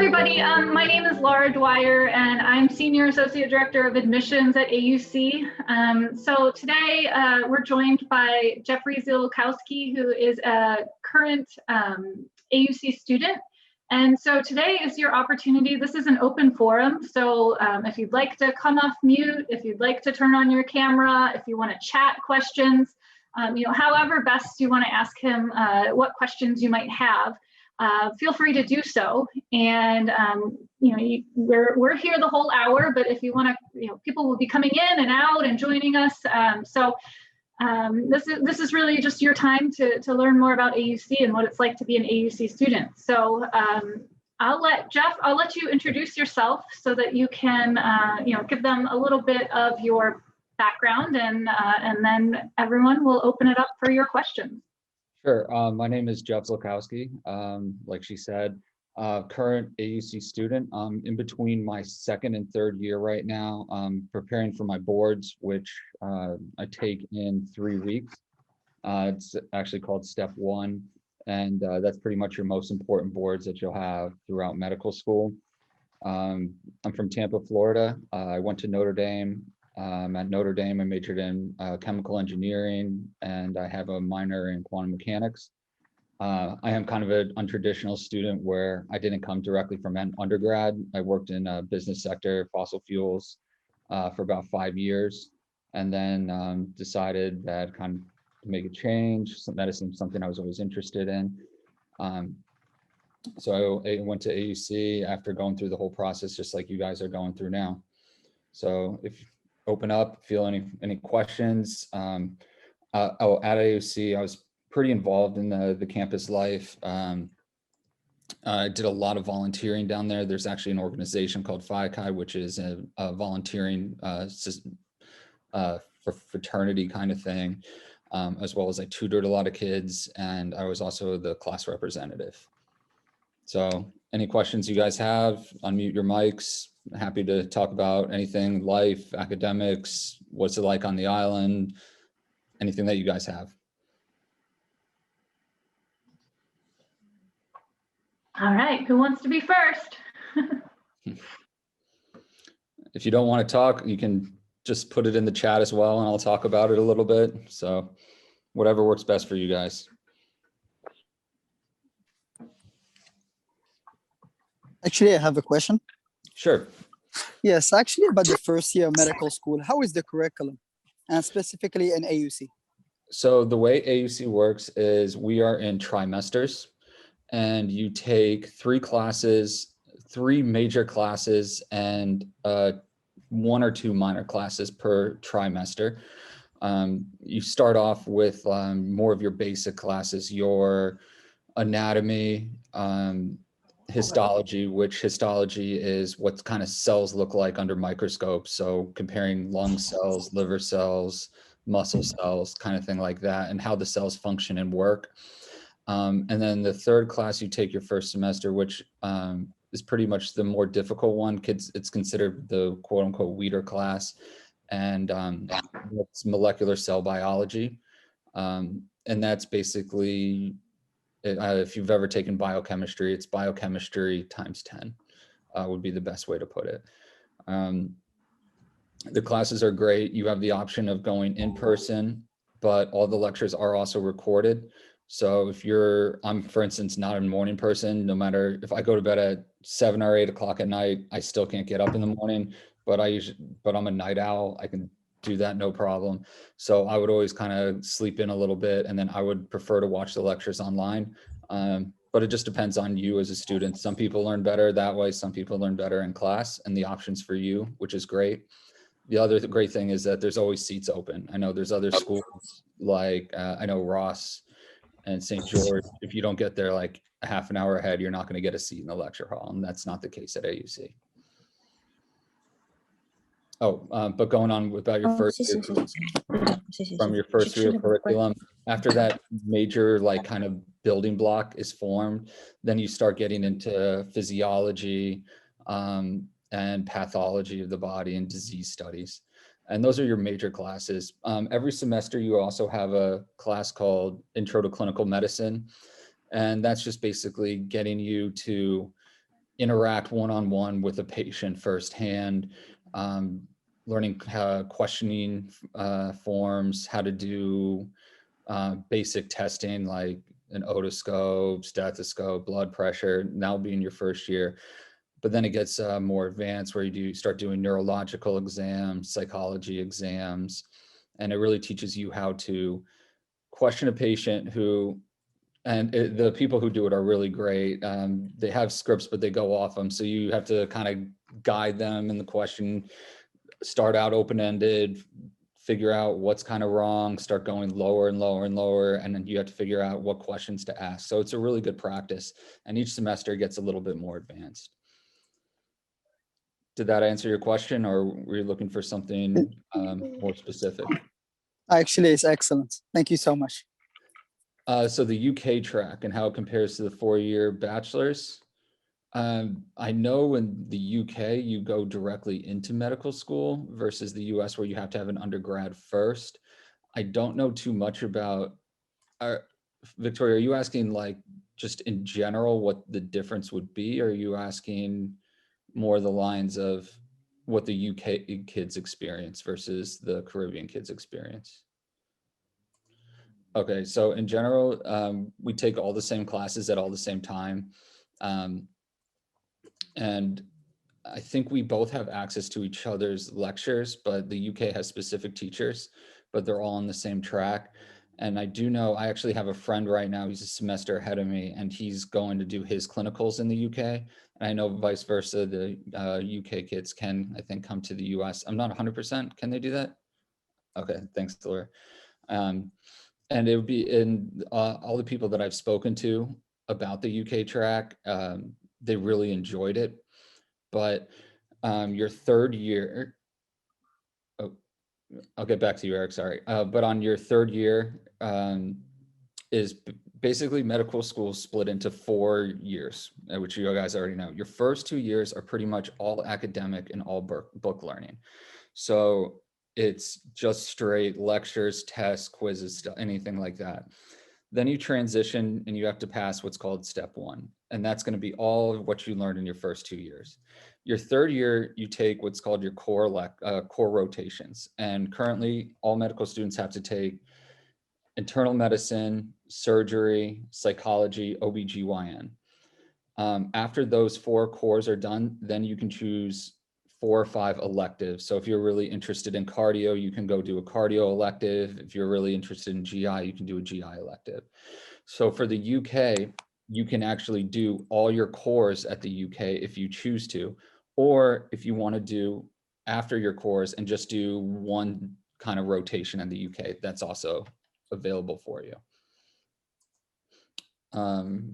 everybody. My name is Laura Dwyer, and I'm Senior Associate Director of Admissions at AUC. So today we're joined by Jeffrey Ziolkowski, who is a current AUC student. And so today is your opportunity. This is an open forum. So if you'd like to come off mute, if you'd like to turn on your camera, if you want to chat questions, however best you want to ask him what questions you might have. Feel free to do so. And, we're here the whole hour, but if you want to, people will be coming in and out and joining us. This is really just your time to learn more about AUC and what it's like to be an AUC student. So I'll let you introduce yourself so that you can, give them a little bit of your background, and then everyone will open it up for your questions. Sure. My name is Jeff Ziolkowski. Like she said, current AUC student. I'm in between my second and third year right now. I'm preparing for my boards, which I take in 3 weeks. It's actually called Step 1, and that's pretty much your most important boards that you'll have throughout medical school. I'm from Tampa, Florida. I went to Notre Dame. At Notre Dame, I majored in chemical engineering, and I have a minor in quantum mechanics. I am kind of an untraditional student where I didn't come directly from an undergrad. I worked in a business sector, fossil fuels, for about 5 years, and then decided that kind of to make a change. Medicine is something I was always interested in. So I went to AUC after going through the whole process, just like you guys are going through now. So if open up, feel any questions. At AUC, I was pretty involved in the campus life. I did a lot of volunteering down there. There's actually an organization called Wifi, which is a volunteering for fraternity kind of thing, as well as I tutored a lot of kids, and I was also the class representative. So any questions you guys have, unmute your mics. Happy to talk about anything, life, academics, what's it like on the island, anything that you guys have. All right, who wants to be first? If you don't want to talk, you can just put it in the chat as well, and I'll talk about it a little bit. So whatever works best for you guys. Actually, I have a question. Sure. Yes, actually about the first year of medical school, how is the curriculum, and specifically in AUC? So the way AUC works is we are in trimesters, and you take 3 classes, 3 major classes, and 1 or 2 minor classes per trimester. You start off with more of your basic classes, your anatomy, histology, which histology is what kind of cells look like under microscope. So comparing lung cells, liver cells, muscle cells, kind of thing like that, and how the cells function and work. And then the third class you take your first semester, which is pretty much the more difficult one. It's considered the quote unquote weeder class, and it's molecular cell biology. And that's basically, if you've ever taken biochemistry, it's biochemistry times 10 would be the best way to put it. The classes are great. You have the option of going in person, but all the lectures are also recorded. So if I'm, for instance, not a morning person, no matter if I go to bed at 7 or 8 o'clock at night, I still can't get up in the morning, but I'm a night owl. I can do that no problem. So I would always kind of sleep in a little bit, and then I would prefer to watch the lectures online. But it just depends on you as a student. Some people learn better that way. Some people learn better in class, and the options for you, which is great. The other great thing is that there's always seats open. I know there's other schools like I know Ross and St. George. If you don't get there like a half an hour ahead, you're not going to get a seat in the lecture hall, and that's not the case at AUC. Oh, but going on about your first year, from your first year curriculum, after that major like kind of building block is formed, then you start getting into physiology and pathology of the body and disease studies. And those are your major classes. Every semester, you also have a class called Intro to Clinical Medicine. And that's just basically getting you to interact one-on-one with a patient firsthand, learning questioning forms, how to do basic testing like an otoscope, stethoscope, blood pressure. That'll be in your first year. But then it gets more advanced where you start doing neurological exams, psychology exams, and it really teaches you how to question a patient the people who do it are really great. They have scripts, but they go off them. So you have to kind of guide them in the question, start out open-ended, figure out what's kind of wrong, start going lower and lower and lower, and then you have to figure out what questions to ask. So it's a really good practice, and each semester gets a little bit more advanced. Did that answer your question, or were you looking for something more specific? Actually, it's excellent. Thank you so much. So the UK track and how it compares to the 4-year bachelor's. I know in the UK, you go directly into medical school versus the US where you have to have an undergrad first. I don't know too much about, Victoria, are you asking like just in general what the difference would be? Or are you asking more the lines of what the UK kids experience versus the Caribbean kids experience? Okay, so in general, we take all the same classes at all the same time. And I think we both have access to each other's lectures, but the UK has specific teachers, but they're all on the same track. And I do know, I actually have a friend right now, he's a semester ahead of me, and he's going to do his clinicals in the UK. And I know vice versa, the UK kids can, I think, come to the US. I'm not 100%, can they do that? Okay, thanks, Laura. And it would be in all the people that I've spoken to about the UK track, they really enjoyed it. But your third year, oh, I'll get back to you, Eric, sorry. But on your third year is basically medical school split into 4 years, which you guys already know. Your first 2 years are pretty much all academic and all book learning. So it's just straight lectures, tests, quizzes, anything like that. Then you transition and you have to pass what's called step 1. And that's going to be all of what you learned in your first 2 years. Your third year, you take what's called your core rotations. And currently all medical students have to take internal medicine, surgery, psychology, OBGYN. After those 4 cores are done, then you can choose 4 or 5 electives. So if you're really interested in cardio, you can go do a cardio elective. If you're really interested in GI, you can do a GI elective. So for the UK, you can actually do all your cores at the UK if you choose to, or if you want to do after your cores and just do one kind of rotation in the UK, that's also available for you.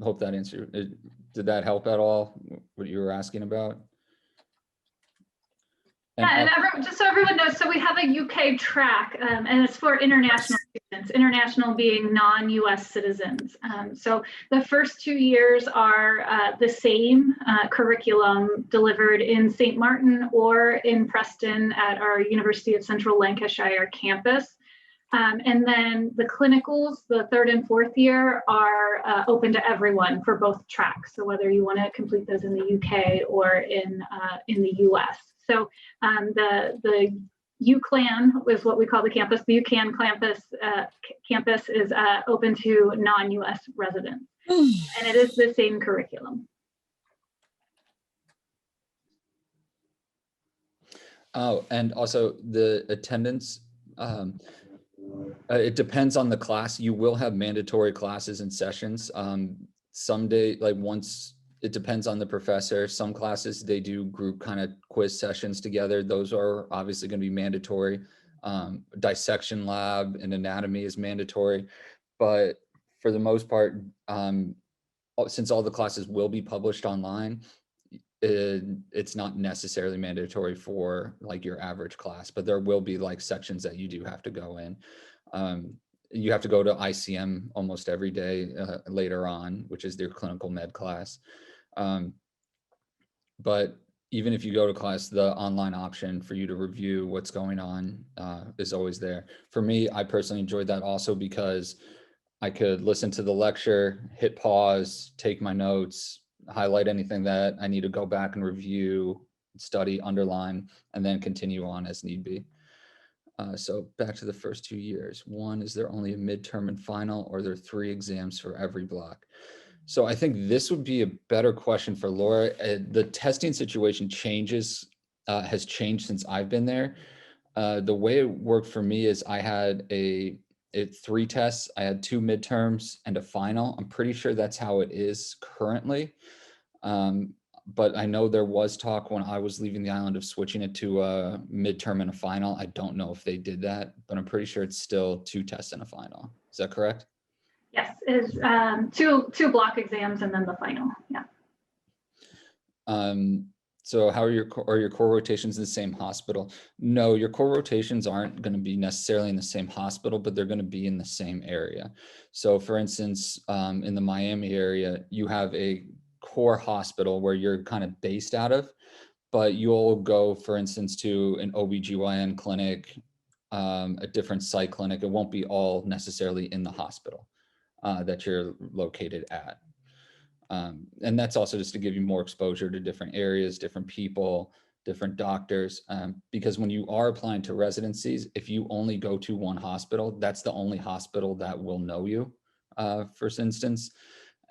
Hope that answered. Did that help at all, what you were asking about? And just so everyone knows, so we have a UK track, and it's for international students, international being non-US citizens. So the first 2 years are the same curriculum delivered in St. Martin or in Preston at our University of Central Lancashire campus. And then the clinicals, the 3rd and 4th year, are open to everyone for both tracks. So whether you want to complete those in the UK or in the US. So the UCLan is what we call the campus. The UCAN campus is open to non-US residents, and it is the same curriculum. Oh, and also the attendance, it depends on the class. You will have mandatory classes and sessions. Someday, like once, it depends on the professor. Some classes, they do group kind of quiz sessions together. Those are obviously going to be mandatory. Dissection lab and anatomy is mandatory. But for the most part, since all the classes will be published online, it's not necessarily mandatory for like your average class, but there will be like sections that you do have to go in. You have to go to ICM almost every day later on, which is their clinical med class. But even if you go to class, the online option for you to review what's going on is always there. For me, I personally enjoyed that also because I could listen to the lecture, hit pause, take my notes, highlight anything that I need to go back and review, study, underline, and then continue on as need be. So back to the first 2 years. One, is there only a midterm and final, or are there 3 exams for every block? So I think this would be a better question for Laura. The testing situation has changed since I've been there. The way it worked for me is I had 3 tests. I had 2 midterms and a final. I'm pretty sure that's how it is currently. But I know there was talk when I was leaving the island of switching it to a midterm and a final. I don't know if they did that, but I'm pretty sure it's still 2 tests and a final. Is that correct? Yes, it's two block exams and then the final. Yeah. So how are your core rotations in the same hospital? No, your core rotations aren't going to be necessarily in the same hospital, but they're going to be in the same area. So for instance, in the Miami area, you have a core hospital where you're kind of based out of, but you'll go, for instance, to an OBGYN clinic, a different site clinic. It won't be all necessarily in the hospital that you're located at. And that's also just to give you more exposure to different areas, different people, different doctors. Because when you are applying to residencies, if you only go to one hospital, that's the only hospital that will know you, for instance.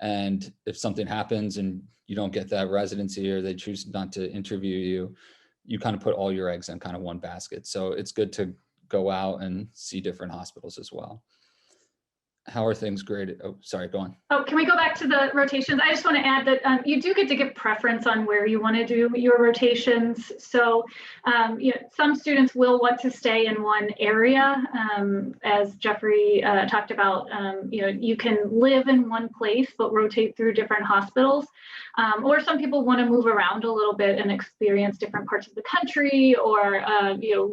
And if something happens and you don't get that residency, or they choose not to interview you, you kind of put all your eggs in kind of one basket. So it's good to go out and see different hospitals as well. How are things graded? Oh, sorry, go on. Oh, can we go back to the rotations? I just want to add that you do get to give preference on where you want to do your rotations. So, some students will want to stay in one area. As Jeffrey talked about, you can live in one place but rotate through different hospitals. Or some people want to move around a little bit and experience different parts of the country, or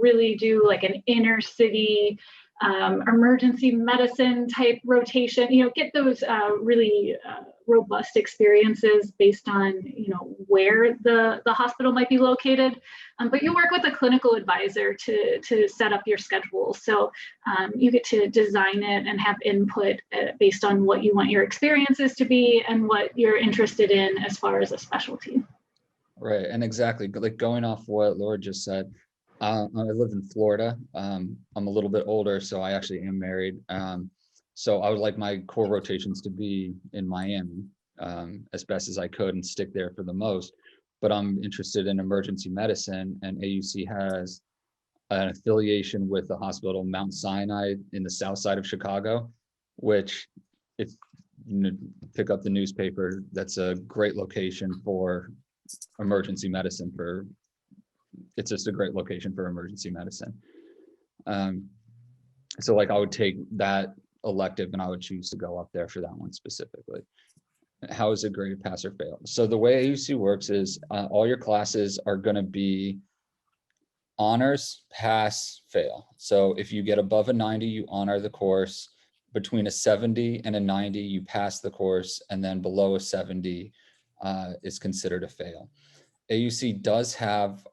really do like an inner city emergency medicine type rotation, get those really robust experiences based on, where the hospital might be located. But you work with a clinical advisor to set up your schedule. So you get to design it and have input based on what you want your experiences to be and what you're interested in as far as a specialty. Right, and exactly, like going off what Laura just said, I live in Florida. I'm a little bit older, so I actually am married. So I would like my core rotations to be in Miami as best as I could and stick there for the most. But I'm interested in emergency medicine, and AUC has an affiliation with the hospital Mount Sinai in the south side of Chicago, which, if you pick up the newspaper, that's a great location for emergency medicine. It's just a great location for emergency medicine. So like I would take that elective and I would choose to go up there for that one specifically. How is it graded, pass or fail? So the way AUC works is all your classes are going to be honors, pass, fail. So if you get above a 90, you honor the course. Between a 70 and a 90, you pass the course, and then below a 70 is considered a fail. AUC does have,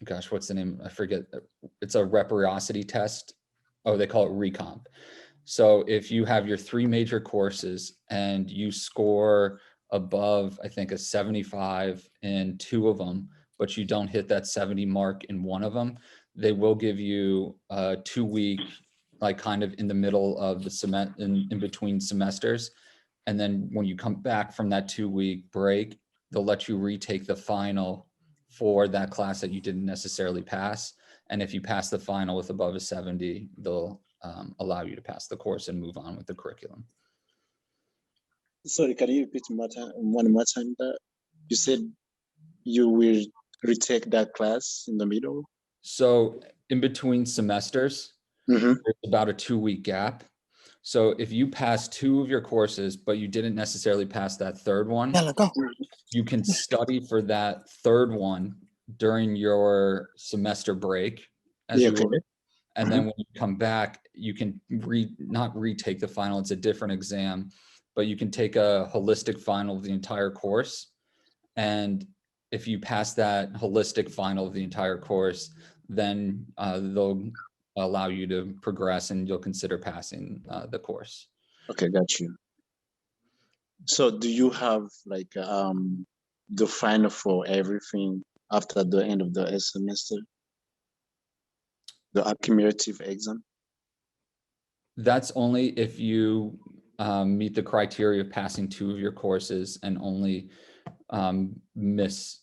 gosh, what's the name? I forget. It's a reciprocity test. Oh, they call it recomp. So if you have your 3 major courses and you score above, I think, a 75 in 2 of them, but you don't hit that 70 mark in 1 of them, they will give you a 2-week, like kind of in the middle of the semester, in between semesters. And then when you come back from that 2-week break, they'll let you retake the final for that class that you didn't necessarily pass. And if you pass the final with above a 70, they'll allow you to pass the course and move on with the curriculum. Sorry, can you repeat one more time that you said you will retake that class in the middle? So in between semesters, there's about a 2-week gap. So if you pass 2 of your courses, but you didn't necessarily pass that 3rd one, you can study for that 3rd one during your semester break, as you would. And then when you come back, you can not retake the final, it's a different exam, but you can take a holistic final of the entire course. And if you pass that holistic final of the entire course, then they'll allow you to progress and you'll consider passing the course. Okay, got you. So do you have like the final for everything after the end of the semester? The accumulative exam? That's only if you meet the criteria of passing 2 of your courses and only miss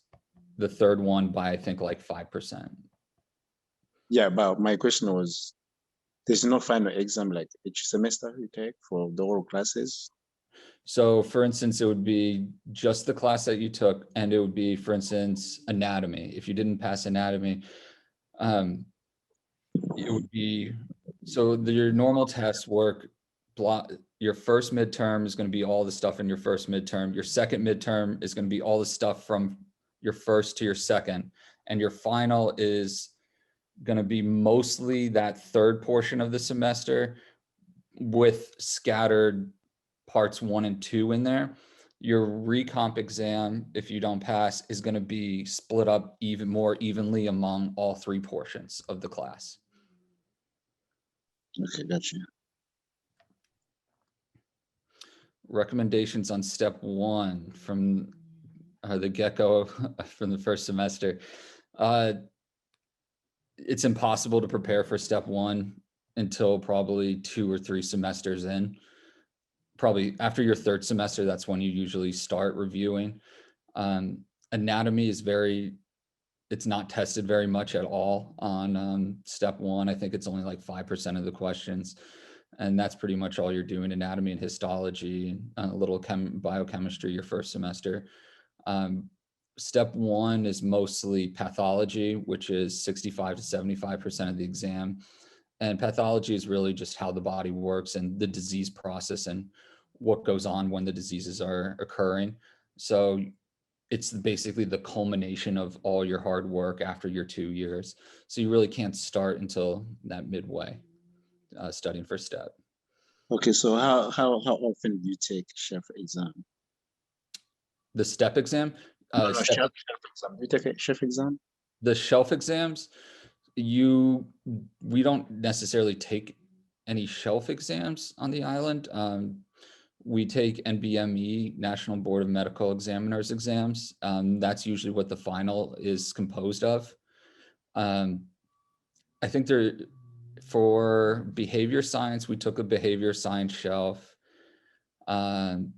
the third one by, I think, like 5%. Yeah, but my question was, there's no final exam like each semester you take for the whole classes? So for instance, it would be just the class that you took, and it would be, for instance, anatomy. If you didn't pass anatomy, it would be, so your normal tests work, your first midterm is going to be all the stuff in your first midterm. Your second midterm is going to be all the stuff from your first to your second. And your final is going to be mostly that third portion of the semester with scattered parts 1 and 2 in there. Your recomp exam, if you don't pass, is going to be split up even more evenly among all 3 portions of the class. Okay, gotcha. Recommendations on step 1 from the get-go from the first semester. It's impossible to prepare for step 1 until probably 2 or 3 semesters in. Probably after your third semester, that's when you usually start reviewing. Anatomy is it's not tested very much at all on step 1. I think it's only like 5% of the questions. And that's pretty much all you're doing: anatomy and histology, and a little biochemistry your first semester. Step 1 is mostly pathology, which is 65 to 75% of the exam. And pathology is really just how the body works and the disease process and what goes on when the diseases are occurring. So it's basically the culmination of all your hard work after your 2 years. So you really can't start until that midway studying for STEP. Okay, so how often do you take chef exam? The STEP exam, No, chef exam. Do you take a chef exam? the shelf exams, we don't necessarily take any shelf exams on the island. We take NBME, National Board of Medical Examiners exams. That's usually what the final is composed of. I think for behavior science, we took a behavior science shelf. And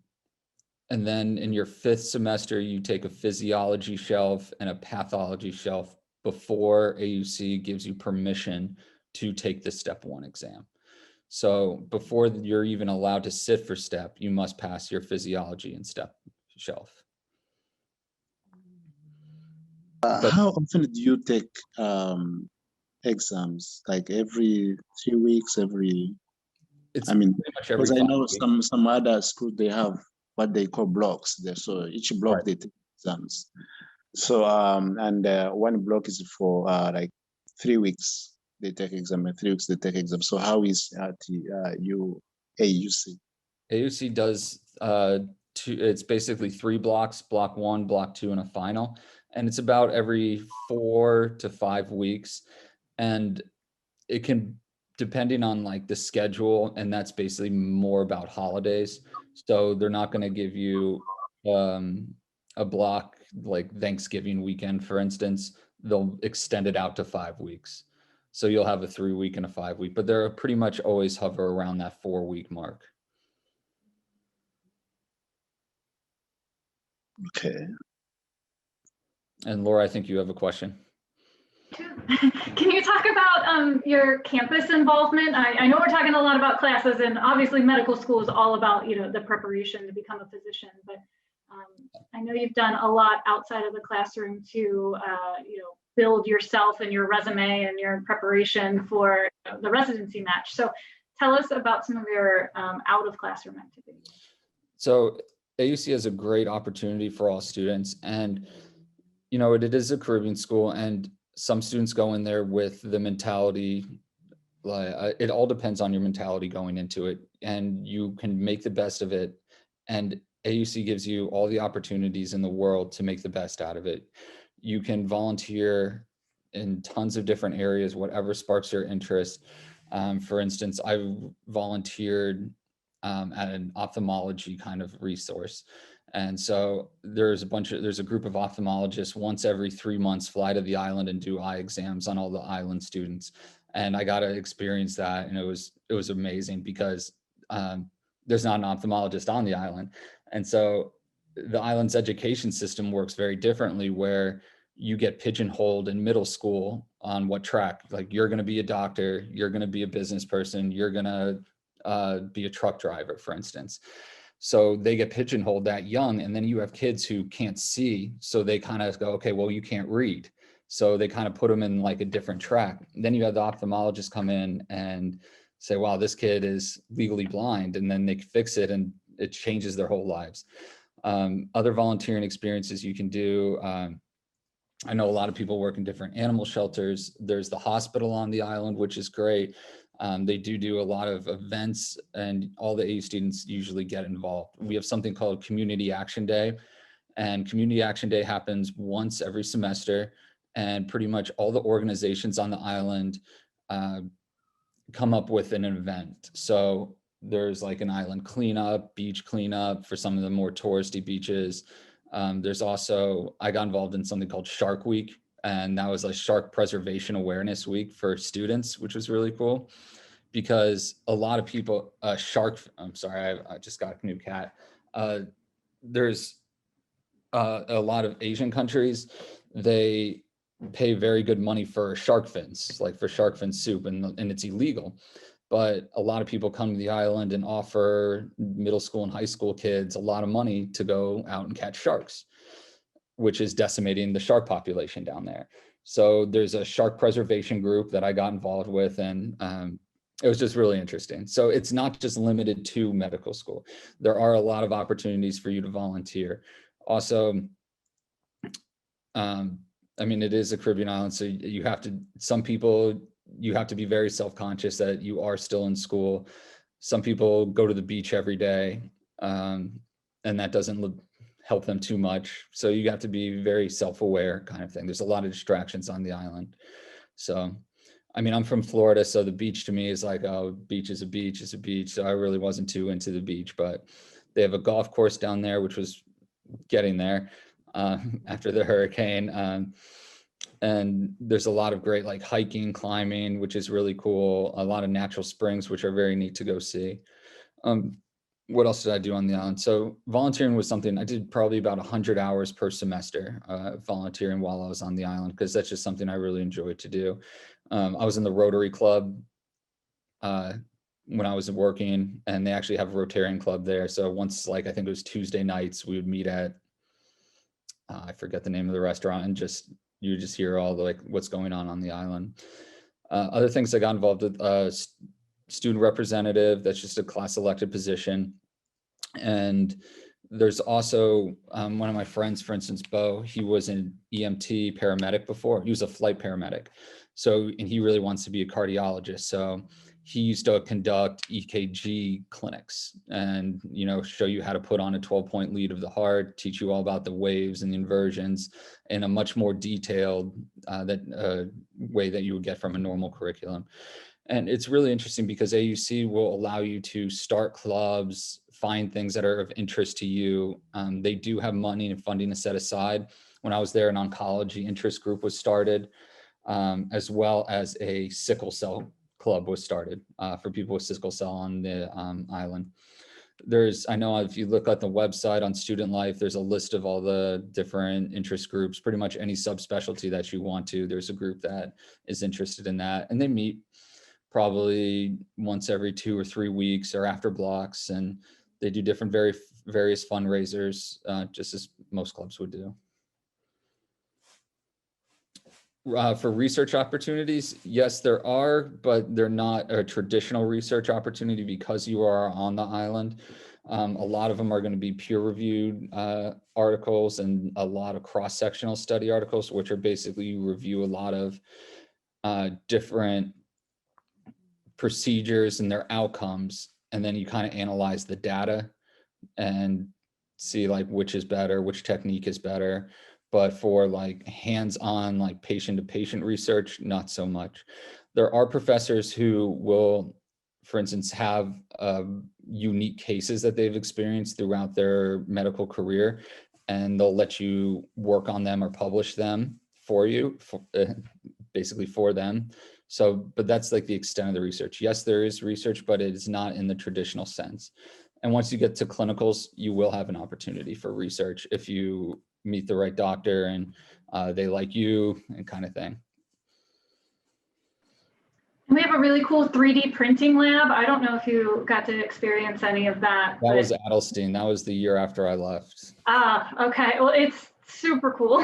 then in your 5th semester, you take a physiology shelf and a pathology shelf before AUC gives you permission to take the step 1 exam. So before you're even allowed to sit for STEP, you must pass your physiology and STEP shelf. How often do you take exams? Like every 3 weeks, It's I mean, pretty much every because I 5 know weeks. some other schools, they have what they call blocks there. So each block Right. they take exams. So and one block is for like 3 weeks they take exam, and 3 weeks they take exam. So how is you AUC? AUC does it's basically 3 blocks: block 1, block 2, and a final. And it's about every 4 to 5 weeks. And it can, depending on like the schedule, and that's basically more about holidays. So they're not going to give you a block like Thanksgiving weekend, for instance. They'll extend it out to 5 weeks. So you'll have a 3-week and a 5-week, but they're pretty much always hover around that 4-week mark. Okay. And Laura, I think you have a question. Can you talk about your campus involvement? I know we're talking a lot about classes, and obviously medical school is all about, the preparation to become a physician, but I know you've done a lot outside of the classroom to, build yourself and your resume and your preparation for the residency match. So tell us about some of your out of classroom activities. So AUC has a great opportunity for all students, and it is a Caribbean school, and some students go in there with the mentality, it all depends on your mentality going into it, and you can make the best of it. And AUC gives you all the opportunities in the world to make the best out of it. You can volunteer in tons of different areas, whatever sparks your interest. For instance, I volunteered at an ophthalmology kind of resource. And so there's a group of ophthalmologists once every 3 months fly to the island and do eye exams on all the island students. And I got to experience that. And it was amazing because there's not an ophthalmologist on the island. And so the island's education system works very differently, where you get pigeonholed in middle school on what track, like you're going to be a doctor, you're going to be a business person, you're going to be a truck driver, for instance. So they get pigeonholed that young. And then you have kids who can't see. So they kind of go, okay, well, you can't read. So they kind of put them in like a different track. Then you have the ophthalmologist come in and say, wow, this kid is legally blind. And then they fix it and it changes their whole lives. Other volunteering experiences you can do. I know a lot of people work in different animal shelters. There's the hospital on the island, which is great. They do a lot of events, and all the AU students usually get involved. We have something called Community Action Day, and Community Action Day happens once every semester, and pretty much all the organizations on the island come up with an event. So there's like an island cleanup, beach cleanup for some of the more touristy beaches. There's also, I got involved in something called Shark Week, and that was like Shark Preservation Awareness Week for students, which was really cool because a lot of people, I'm sorry, I just got a new cat. There's a lot of Asian countries, they pay very good money for shark fins, like for shark fin soup, and it's illegal. But a lot of people come to the island and offer middle school and high school kids a lot of money to go out and catch sharks, which is decimating the shark population down there. So there's a shark preservation group that I got involved with, and it was just really interesting. So it's not just limited to medical school. There are a lot of opportunities for you to volunteer. Also, I mean, it is a Caribbean island, so you have to, some people, you have to be very self-conscious that you are still in school. Some people go to the beach every day, and that doesn't help them too much. So you have to be very self-aware kind of thing. There's a lot of distractions on the island. So, I mean, I'm from Florida, so the beach to me is like, oh, beach is a beach, is a beach. So I really wasn't too into the beach, but they have a golf course down there, which was getting there after the hurricane. And there's a lot of great like hiking, climbing, which is really cool. A lot of natural springs, which are very neat to go see. What else did I do on the island? So volunteering was something I did probably about 100 hours per semester, volunteering while I was on the island, because that's just something I really enjoyed to do. I was in the Rotary Club when I was working, and they actually have a Rotarian club there. So once, like, I think it was Tuesday nights, we would meet at, I forget the name of the restaurant, and you just hear all the, like, what's going on the island. Other things I got involved with, student representative, that's just a class elected position. And there's also one of my friends, for instance, Bo, he was an EMT paramedic before. He was a flight paramedic. So, and he really wants to be a cardiologist. So he used to conduct EKG clinics and, you know, show you how to put on a 12-point lead of the heart, teach you all about the waves and the inversions in a much more detailed way that you would get from a normal curriculum. And it's really interesting because AUC will allow you to start clubs, find things that are of interest to you. They do have money and funding to set aside. When I was there, an oncology interest group was started, as well as a sickle cell club was started for people with sickle cell on the island. I know if you look at the website on Student Life, there's a list of all the different interest groups, pretty much any subspecialty that you want to. There's a group that is interested in that, and they meet probably once every 2 or 3 weeks or after blocks, and they do different various fundraisers, just as most clubs would do. For research opportunities, yes, there are, but they're not a traditional research opportunity because you are on the island. A lot of them are going to be peer-reviewed articles and a lot of cross-sectional study articles, which are basically you review a lot of different procedures and their outcomes, and then you kind of analyze the data and see like which is better, which technique is better. But for like hands-on, like patient-to-patient research, not so much. There are professors who will for instance, have unique cases that they've experienced throughout their medical career, and they'll let you work on them or publish them for you, basically for them. So, but that's like the extent of the research. Yes, there is research, but it is not in the traditional sense. And once you get to clinicals, you will have an opportunity for research if you meet the right doctor and they like you and kind of thing. We have a really cool 3D printing lab. I don't know if you got to experience any of that. That was Adelstein. That was the year after I left. Ah, okay. Well, it's super cool.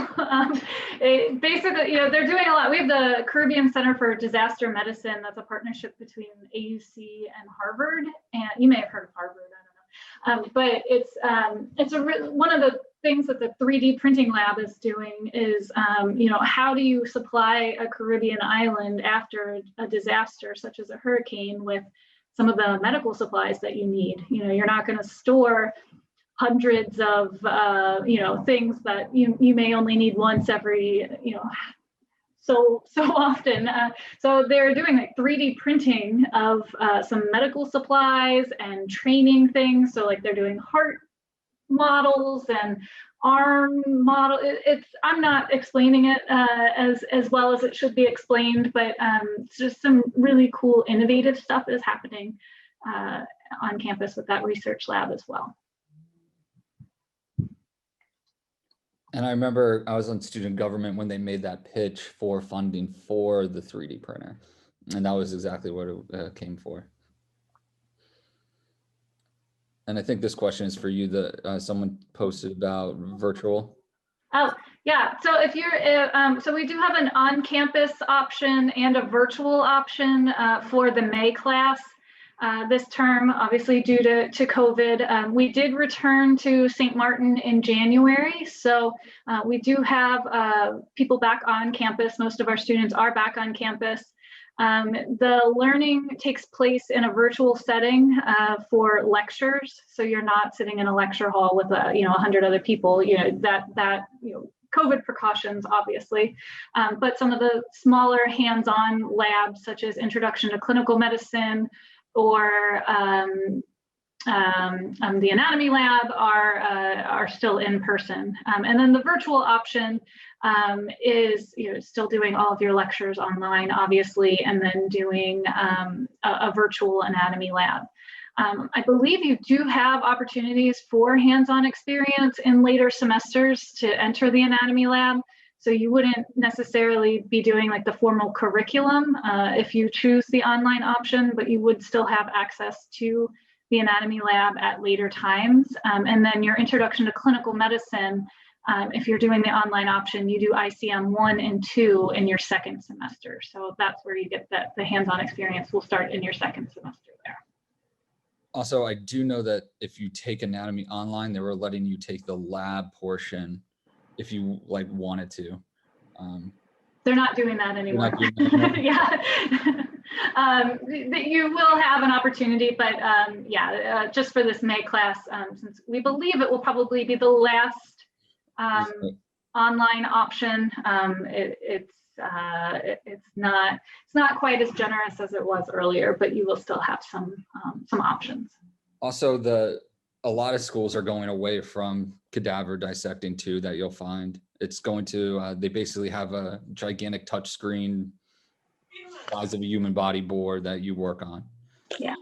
Basically, you know, they're doing a lot. We have the Caribbean Center for Disaster Medicine. That's a partnership between AUC and Harvard. And you may have heard of Harvard, I don't know. But it's one of the things that the 3D printing lab is doing is, you know, how do you supply a Caribbean island after a disaster such as a hurricane with some of the medical supplies that you need? You know, you're not going to store hundreds of, you know, things that you may only need once every, you know, so often. So they're doing like 3D printing of some medical supplies and training things. So like they're doing heart models and arm model. I'm not explaining it as well as it should be explained, but it's just some really cool innovative stuff is happening on campus with that research lab as well. And I remember I was on student government when they made that pitch for funding for the 3D printer. And that was exactly what it came for. And I think this question is for you. Someone posted about virtual. Oh, yeah. So if you're, so we do have an on-campus option and a virtual option for the May class. This term, obviously due to COVID, we did return to St. Martin in January. So we do have people back on campus. Most of our students are back on campus. The learning takes place in a virtual setting for lectures. So you're not sitting in a lecture hall with 100 other people, COVID precautions, obviously, but some of the smaller hands-on labs, such as Introduction to Clinical Medicine, or the anatomy lab are still in person. And then the virtual option is still doing all of your lectures online, obviously, and then doing a virtual anatomy lab. I believe you do have opportunities for hands-on experience in later semesters to enter the anatomy lab. So you wouldn't necessarily be doing like the formal curriculum if you choose the online option, but you would still have access to the anatomy lab at later times. And then your Introduction to Clinical Medicine, if you're doing the online option, you do ICM 1 and 2 in your second semester. So that's where you get the hands-on experience will start in your second semester there. Also, I do know that if you take anatomy online, they were letting you take the lab portion if you wanted to. They're not doing that anymore. Yeah. You will have an opportunity, but just for this May class, since we believe it will probably be the last online option, it's not quite as generous as it was earlier, but you will still have some options. Also, a lot of schools are going away from cadaver dissecting too, that you'll find. It's going to, they basically have a gigantic touch screen size of a human body board that you work on. Yeah.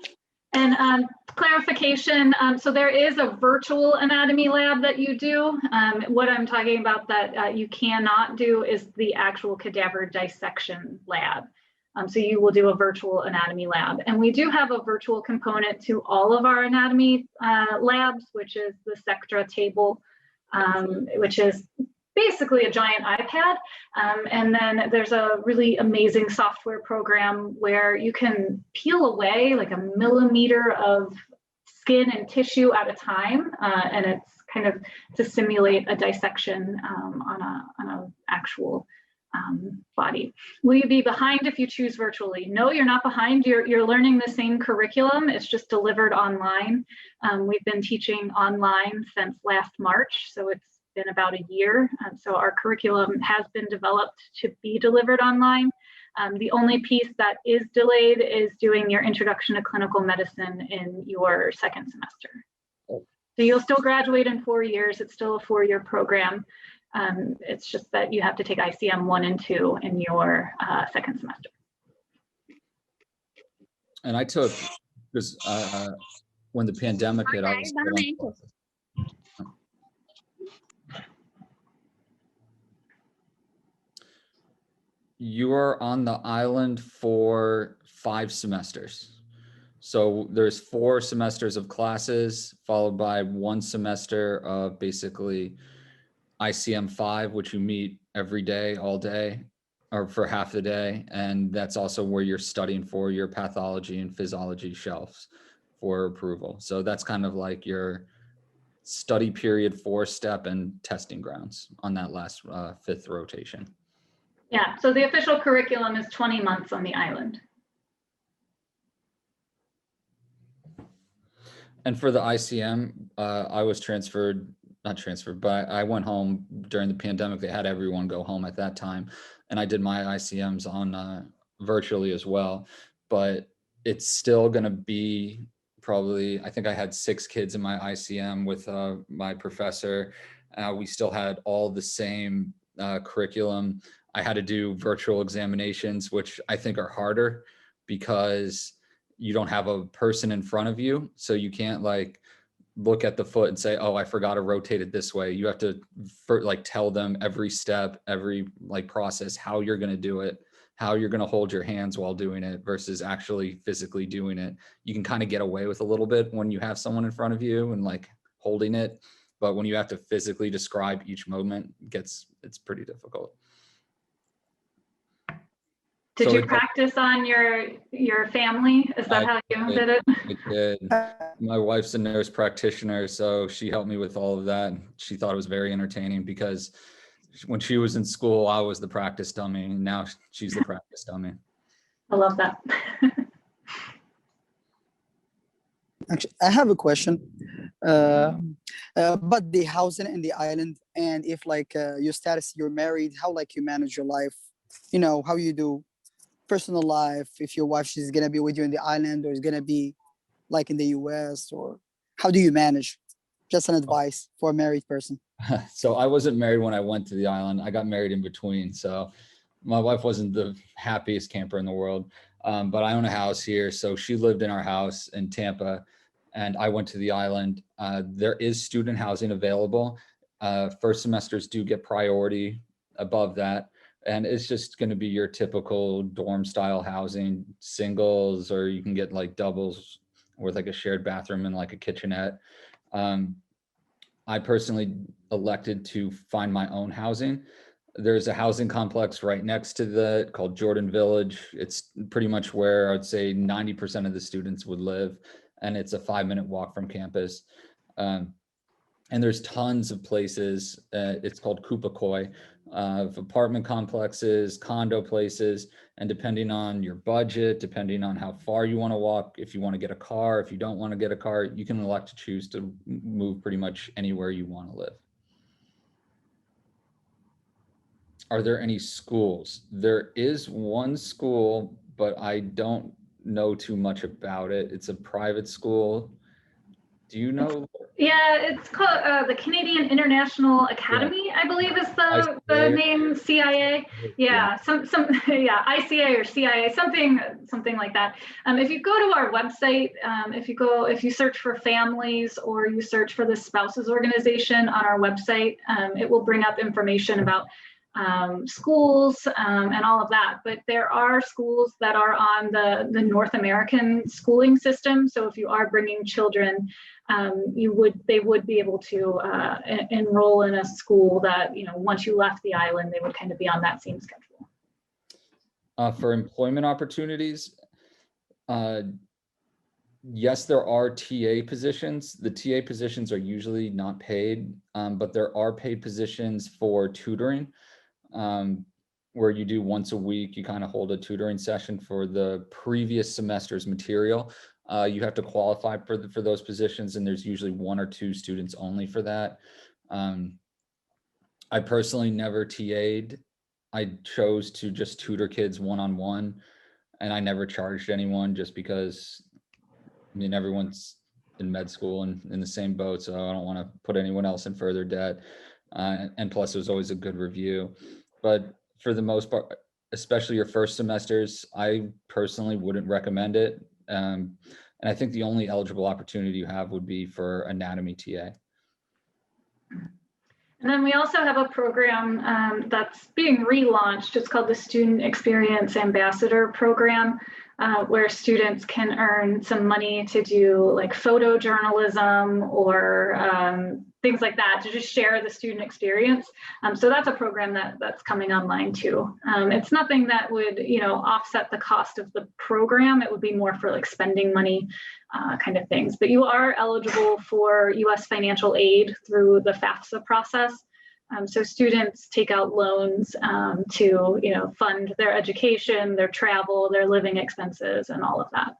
And clarification, so there is a virtual anatomy lab that you do. What I'm talking about that you cannot do is the actual cadaver dissection lab. So you will do a virtual anatomy lab. And we do have a virtual component to all of our anatomy labs, which is the Sectra table, which is basically a giant iPad. And then there's a really amazing software program where you can peel away like a millimeter of skin and tissue at a time. And it's kind of to simulate a dissection on a actual body. Will you be behind if you choose virtually? No, you're not behind. You're learning the same curriculum. It's just delivered online. We've been teaching online since last March, so it's been about a year. So our curriculum has been developed to be delivered online. The only piece that is delayed is doing your introduction to clinical medicine in your second semester. So you'll still graduate in 4 years. It's still a 4-year program. It's just that you have to take ICM 1 and 2 in your second semester. And I took this when the pandemic hit. I was You are on the island for 5 semesters. So there's 4 semesters of classes, followed by 1 semester of basically ICM 5, which you meet every day, all day, or for half the day. And that's also where you're studying for your pathology and physiology shelves for approval. So that's kind of like your study period 4-step and testing grounds on that last 5th rotation. Yeah, so the official curriculum is 20 months on the island. And for the ICM, I was not transferred, but I went home during the pandemic. They had everyone go home at that time. And I did my ICMs on virtually as well. But it's still going to be probably, I think I had 6 kids in my ICM with my professor. We still had all the same curriculum. I had to do virtual examinations, which I think are harder because you don't have a person in front of you. So you can't like look at the foot and say, oh, I forgot to rotate it this way. You have to tell them every step, every process, how you're going to do it, how you're going to hold your hands while doing it versus actually physically doing it. You can kind of get away with a little bit when you have someone in front of you and holding it. But when you have to physically describe each moment, it's pretty difficult. Did you practice on your family? Is that how you did it? I did. My wife's a nurse practitioner, so she helped me with all of that. She thought it was very entertaining because when she was in school, I was the practice dummy, and now she's the practice dummy. I love that. Actually, I have a question. But the housing in the island, and if your status, you're married, how you manage your life, how you do personal life, if your wife, she's going to be with you in the island or is going to be in the US, or how do you manage? Just an advice for a married person. So I wasn't married when I went to the island. I got married in between. So my wife wasn't the happiest camper in the world, but I own a house here. So she lived in our house in Tampa and I went to the island. There is student housing available. First semesters do get priority above that. And it's just going to be your typical dorm style housing, singles, or you can get doubles with a shared bathroom and a kitchenette. I personally elected to find my own housing. There's a housing complex right next to called Jordan Village. It's pretty much where I'd say 90% of the students would live. And it's a 5-minute walk from campus. And there's tons of places, it's called Kupakoi, of apartment complexes, condo places, and depending on your budget, depending on how far you want to walk, if you want to get a car, if you don't want to get a car, you can elect to choose to move pretty much anywhere you want to live. Are there any schools? There is one school, but I don't know too much about it. It's a private school. Do you know? Yeah, it's called the Canadian International Academy, I believe is the name. CIA. Yeah, yeah, ICA or CIA, something like that. If you go to our website, if you search for families or you search for the spouses organization on our website, it will bring up information about schools and all of that. But there are schools that are on the North American schooling system. So if you are bringing children, they would be able to enroll in a school that, once you left the island, they would kind of be on that same schedule. For employment opportunities, yes, there are TA positions. The TA positions are usually not paid, but there are paid positions for tutoring, where you do once a week, you kind of hold a tutoring session for the previous semester's material. You have to qualify for those positions, and there's usually 1 or 2 students only for that. I personally never TA'd I chose to just tutor kids one-on-one, and I never charged anyone just because, I mean, everyone's in med school and in the same boat, so I don't want to put anyone else in further debt. And plus, it was always a good review. But for the most part, especially your first semesters, I personally wouldn't recommend it. And I think the only eligible opportunity you have would be for anatomy TA. And then we also have a program that's being relaunched. It's called the Student Experience Ambassador Program, where students can earn some money to do like photojournalism or things like that, to just share the student experience. So that's a program that's coming online too. It's nothing that would, offset the cost of the program. It would be more for like spending money kind of things. But you are eligible for U.S. financial aid through the FAFSA process. So students take out loans to, fund their education, their travel, their living expenses, and all of that.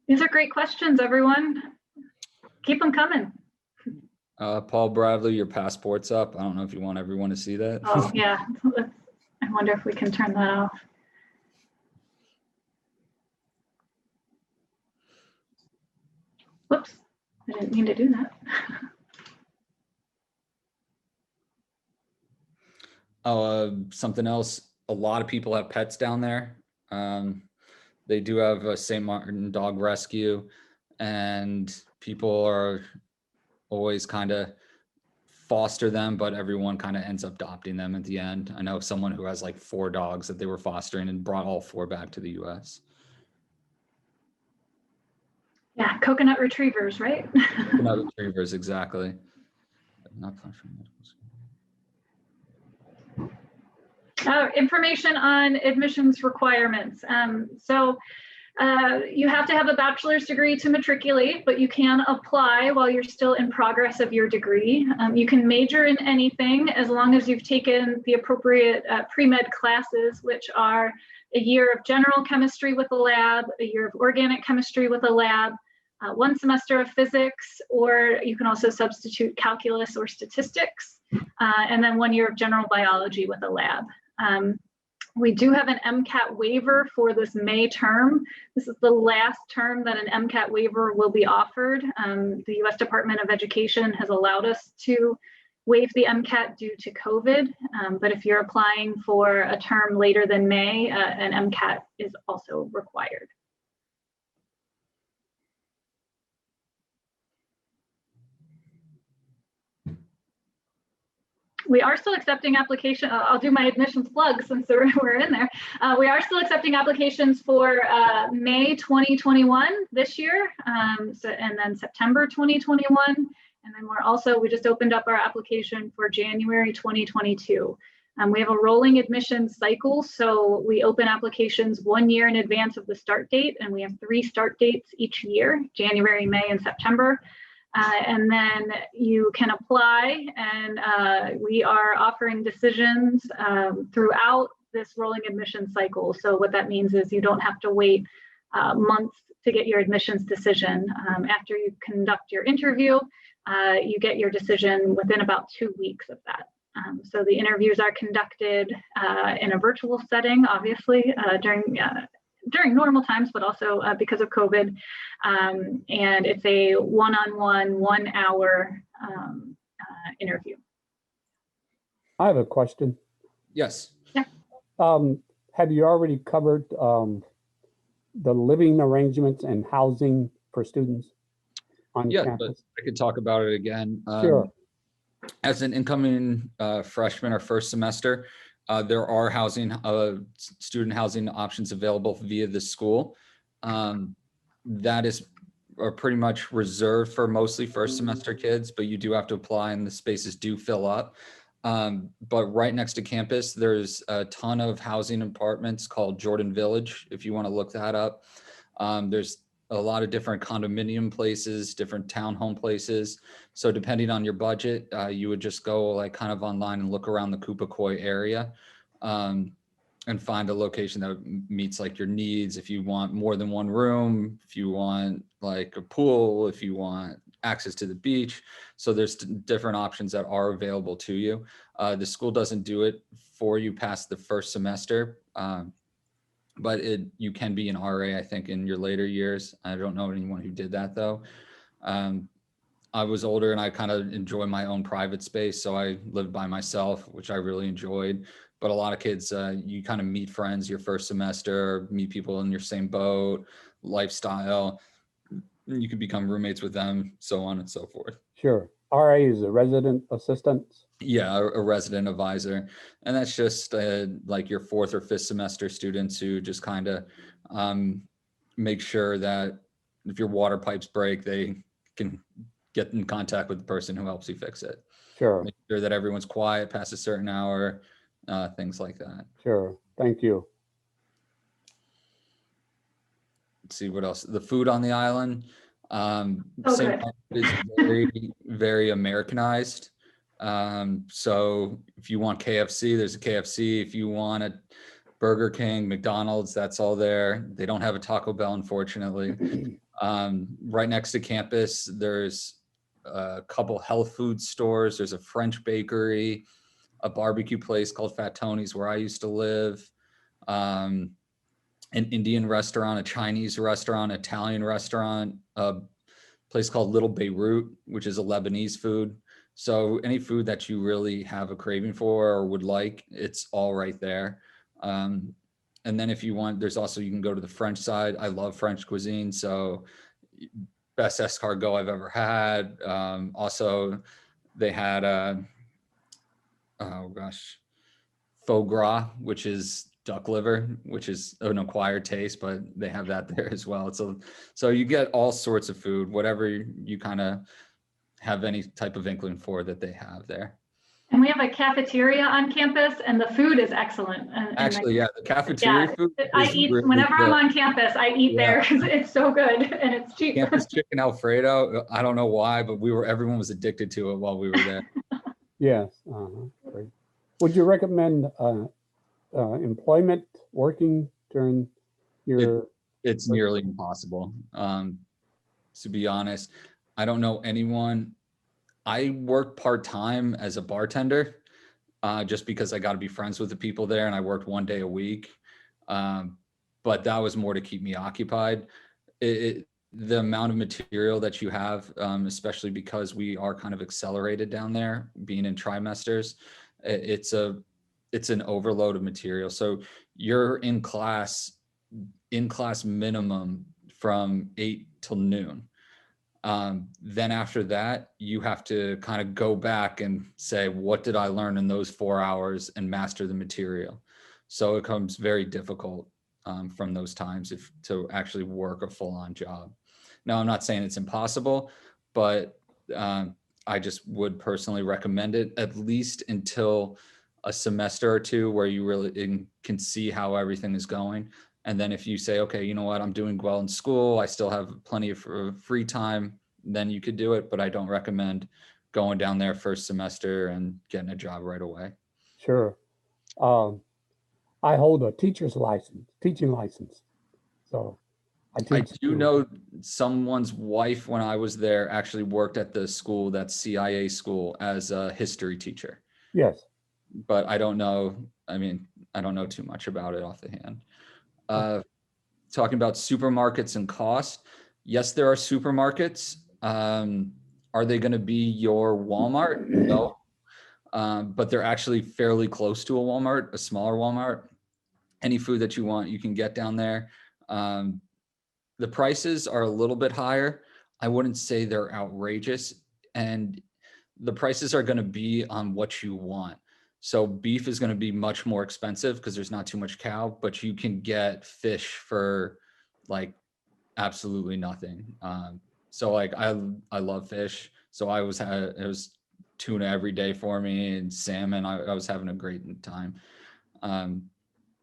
These are great questions, everyone. Keep them coming. Paul Bradley, your passport's up. I don't know if you want everyone to see that. Oh, yeah. I wonder if we can turn that off. Whoops, I didn't mean to do that. Something else, a lot of people have pets down there. They do have a St. Martin dog rescue, and people are always kind of foster them, but everyone kind of ends up adopting them at the end. I know someone who has like 4 dogs that they were fostering and brought all 4 back to the US. Yeah, coconut retrievers, right? Coconut retrievers, exactly. Not information on admissions requirements. You have to have a bachelor's degree to matriculate, but you can apply while you're still in progress of your degree. You can major in anything as long as you've taken the appropriate pre-med classes, which are a year of general chemistry with a lab, a year of organic chemistry with a lab, 1 semester of physics, or you can also substitute calculus or statistics, and then 1 year of general biology with a lab. We do have an MCAT waiver for this May term. This is the last term that an MCAT waiver will be offered. The U.S. Department of Education has allowed us to waive the MCAT due to COVID, but if you're applying for a term later than May, an MCAT is also required. We are still accepting applications. I'll do my admissions plug since we're in there. We are still accepting applications for May 2021 this year, and then September 2021. And then we just opened up our application for January 2022. We have a rolling admissions cycle, so we open applications 1 year in advance of the start date, and we have 3 start dates each year, January, May, and September. And then you can apply, and we are offering decisions throughout this rolling admissions cycle. So what that means is you don't have to wait months to get your admissions decision. After you conduct your interview, you get your decision within about 2 weeks of that. So the interviews are conducted in a virtual setting, obviously, during normal times, but also because of COVID. And it's a one-on-one, 1 hour interview. I have a question. Yes. Yeah. Have you already covered the living arrangements and housing for students on campus? But I could talk about it again. Sure. As an incoming freshman or first semester, there are student housing options available via the school. That is pretty much reserved for mostly first semester kids, but you do have to apply and the spaces do fill up. But right next to campus, there's a ton of housing apartments called Jordan Village, if you want to look that up. There's a lot of different condominium places, different townhome places. So depending on your budget, you would just go like kind of online and look around the Kupakoi area. and find a location that meets like your needs. If you want more than one room, if you want like a pool, if you want access to the beach. So there's different options that are available to you. The school doesn't do it for you past the first semester, but you can be an RA, I think, in your later years. I don't know anyone who did that though. I was older and I kind of enjoy my own private space. So I lived by myself, which I really enjoyed. But a lot of kids, you kind of meet friends your first semester, meet people in your same boat, lifestyle. You can become roommates with them, so on and so forth. Sure. RA is a resident assistant. Yeah, a resident advisor. And that's just like your fourth or fifth semester students who just kind of make sure that if your water pipes break, they can get in contact with the person who helps you fix it. Sure. Make sure that everyone's quiet past a certain hour, things like that. Sure. Thank you. Let's see what else. The food on the island, good. is very, very Americanized. So if you want KFC, there's a KFC. If you want a Burger King, McDonald's, that's all there. They don't have a Taco Bell, unfortunately. Right next to campus, there's a couple health food stores. There's a French bakery, a barbecue place called Fat Tony's where I used to live, an Indian restaurant, a Chinese restaurant, Italian restaurant, a place called Little Beirut, which is a Lebanese food. So any food that you really have a craving for or would like, it's all right there. And then if you want, there's also, you can go to the French side. I love French cuisine. So best escargot I've ever had. Also, they had, oh gosh, faux gras, which is duck liver, which is an acquired taste, but they have that there as well. So you get all sorts of food, whatever you kind of have any type of inkling for that they have there. And we have a cafeteria on campus and the food is excellent. Actually, yeah, the cafeteria food. I eat, really whenever good. I'm on campus, I eat there because it's so good and it's cheap. Campus chicken Alfredo, I don't know why, but everyone was addicted to it while we were there. Yes. Great. Would you recommend employment working during your? It's nearly impossible. To be honest, I don't know anyone. I worked part-time as a bartender just because I got to be friends with the people there, and I worked one day a week. But that was more to keep me occupied. The amount of material that you have, especially because we are kind of accelerated down there, being in trimesters, it's an overload of material. So you're in class minimum from 8 till noon. Then after that, you have to kind of go back and say, what did I learn in those 4 hours and master the material? So it becomes very difficult from those times to actually work a full-on job. Now, I'm not saying it's impossible, but I just would personally recommend it at least until a semester or two where you really can see how everything is going. And then if you say, okay, you know what, I'm doing well in school, I still have plenty of free time, then you could do it. But I don't recommend going down there first semester and getting a job right away. Sure. I hold a teaching license. So I do know someone's wife, when I was there, actually worked at the school, that CIA school, as a history teacher. Yes. But I don't know. I mean, I don't know too much about it off the hand. Talking about supermarkets and cost. Yes, there are supermarkets. Are they going to be your Walmart? No. But they're actually fairly close to a Walmart, a smaller Walmart. Any food that you want, you can get down there. The prices are a little bit higher. I wouldn't say they're outrageous. And the prices are going to be on what you want. So beef is going to be much more expensive because there's not too much cow, but you can get fish for like absolutely nothing. So like I love fish. So it was tuna every day for me, and salmon. I was having a great time.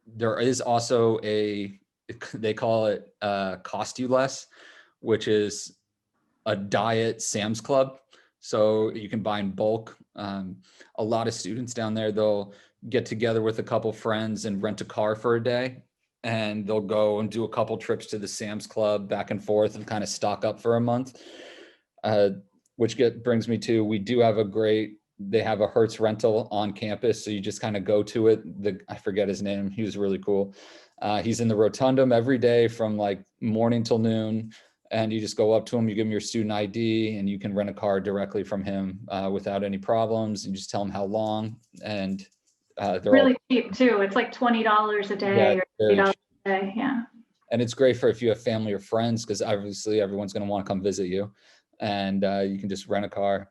There is also they call it Cost You Less, which is a diet Sam's Club. So you can buy in bulk. A lot of students down there, they'll get together with a couple friends and rent a car for a day, and they'll go and do a couple trips to the Sam's Club back and forth and kind of stock up for a month. Which brings me to, we do have they have a Hertz rental on campus. So you just kind of go to it. I forget his name. He was really cool. He's in the rotundum every day from like morning till noon. And you just go up to him, you give him your student ID, and you can rent a car directly from him without any problems. You just tell him how long, and they're really cheap too. It's like $20 a day or $30 a day. Yeah. And it's great for if you have family or friends, because obviously everyone's going to want to come visit you, and you can just rent a car.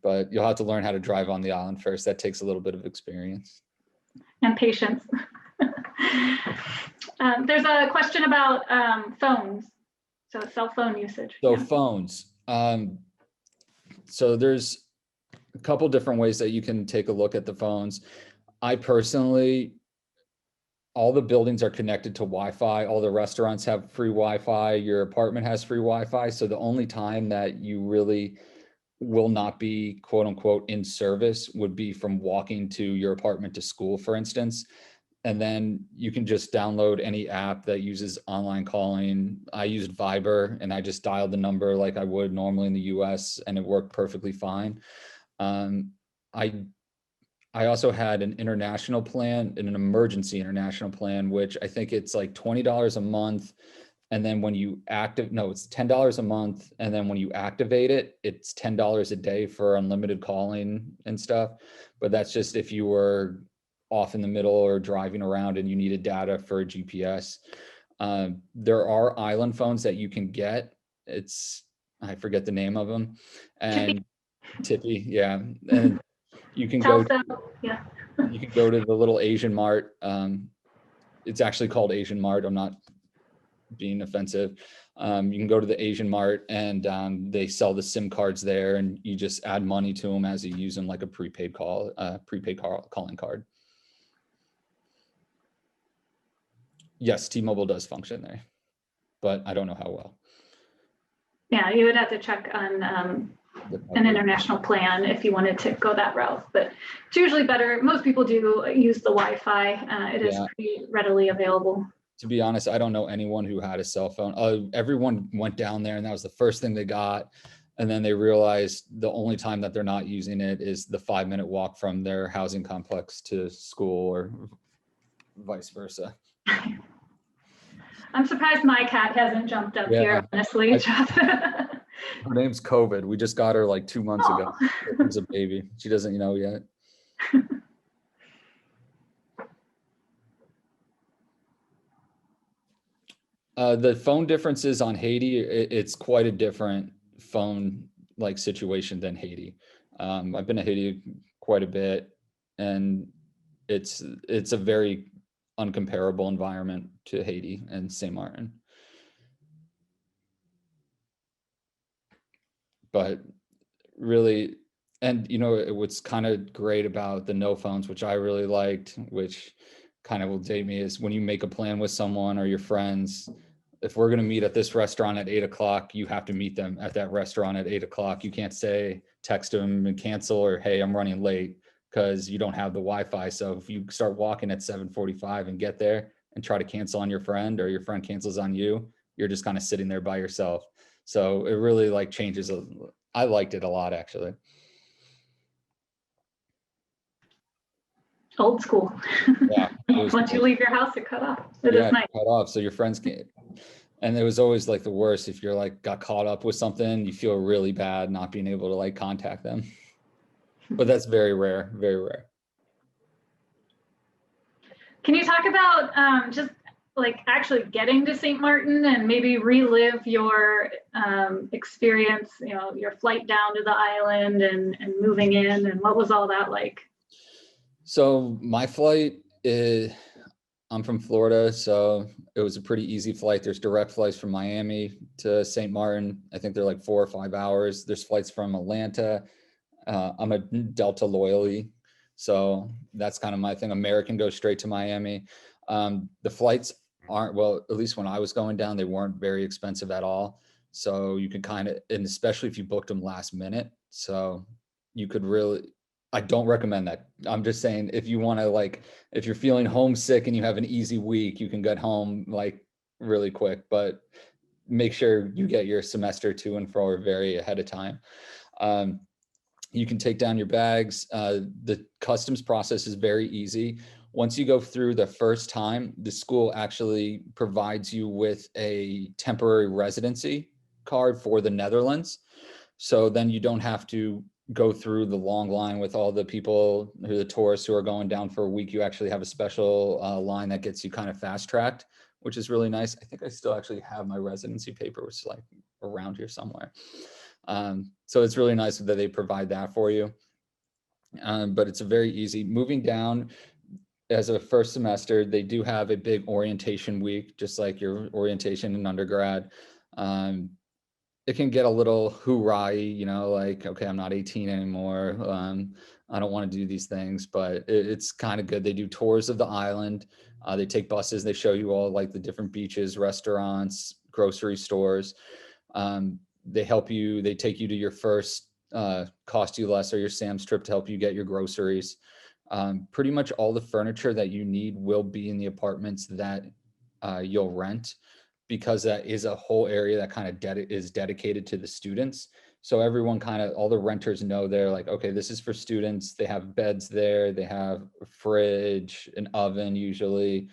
But you'll have to learn how to drive on the island first. That takes a little bit of experience. And patience. There's a question about phones. So cell phone usage. So phones. So there's a couple different ways that you can take a look at the phones. I personally, all the buildings are connected to Wi-Fi. All the restaurants have free Wi-Fi. Your apartment has free Wi-Fi. So the only time that you really will not be quote unquote in service would be from walking to your apartment to school, for instance. And then you can just download any app that uses online calling. I used Viber, and I just dialed the number like I would normally in the US, and it worked perfectly fine. I also had an international plan, an emergency international plan, which I think it's like $20 a month. And then when you it's $10 a month. And then when you activate it, it's $10 a day for unlimited calling and stuff. But that's just if you were off in the middle or driving around and you needed data for a GPS. There are island phones that you can get. I forget the name of them. And Tippy, yeah. And you can go to the little Asian Mart. It's actually called Asian Mart. I'm not being offensive. You can go to the Asian Mart, and they sell the SIM cards there, and you just add money to them as you use them, like a prepaid calling card. Yes, T-Mobile does function there, but I don't know how well. Yeah, you would have to check on an international plan if you wanted to go that route, but it's usually better. Most people do use the Wi-Fi. It is pretty readily available. To be honest, I don't know anyone who had a cell phone. Everyone went down there, and that was the first thing they got. And then they realized the only time that they're not using it is the 5-minute walk from their housing complex to school, or vice versa. I'm surprised my cat hasn't jumped up here, honestly. Her name's COVID. We just got her like 2 months ago. She's a baby. She doesn't know yet. The phone differences on Haiti, it's quite a different phone like situation than Haiti. I've been to Haiti quite a bit, and it's a very uncomparable environment to Haiti and St. Martin. But really, and what's kind of great about the no phones, which I really liked, which kind of will date me, is when you make a plan with someone or your friends, if we're going to meet at this restaurant at 8 o'clock, you have to meet them at that restaurant at 8 o'clock. You can't text them and cancel, or, hey, I'm running late, because you don't have the Wi-Fi. So if you start walking at 7:45 and get there and try to cancel on your friend, or your friend cancels on you, you're just kind of sitting there by yourself. So it really like changes. I liked it a lot, actually. Old school. Yeah. Once you leave your house, it cut off. It is nice. Cut off, so your friends can't. And it was always like the worst if you're like got caught up with something. You feel really bad not being able to like contact them. But that's very rare, very rare. Can you talk about just like actually getting to St. Martin and maybe relive your experience, your flight down to the island and moving in, and what was all that like? So my flight I'm from Florida, so it was a pretty easy flight. There's direct flights from Miami to St. Martin. I think they're like 4 or 5 hours. There's flights from Atlanta. I'm a Delta loyalty, so that's kind of my thing. American goes straight to Miami. The flights aren't, well, at least when I was going down, they weren't very expensive at all. So you can kind of, and especially if you booked them last minute, so you could really, I don't recommend that. I'm just saying, if you want to, like, if you're feeling homesick and you have an easy week, you can get home like really quick, but make sure you get your semester to and fro very ahead of time. You can take down your bags. The customs process is very easy. Once you go through the first time, the school actually provides you with a temporary residency card for the Netherlands. So then you don't have to go through the long line with all the people who the tourists who are going down for a week. You actually have a special line that gets you kind of fast tracked, which is really nice. I think I still actually have my residency paper, which is like around here somewhere. So it's really nice that they provide that for you. But it's a very easy moving down. As a first semester, they do have a big orientation week, just like your orientation in undergrad. It can get a little hoorah-y, you know, like, okay, I'm not 18 anymore. I don't want to do these things, but it's kind of good. They do tours of the island. They take buses. They show you all like the different beaches, restaurants, grocery stores. They help you. They take you to your first Cost You Less or your Sam's trip to help you get your groceries. Pretty much all the furniture that you need will be in the apartments that you'll rent, because that is a whole area that kind of is dedicated to the students. So everyone all the renters know they're like, okay, this is for students. They have beds there. They have a fridge, an oven usually.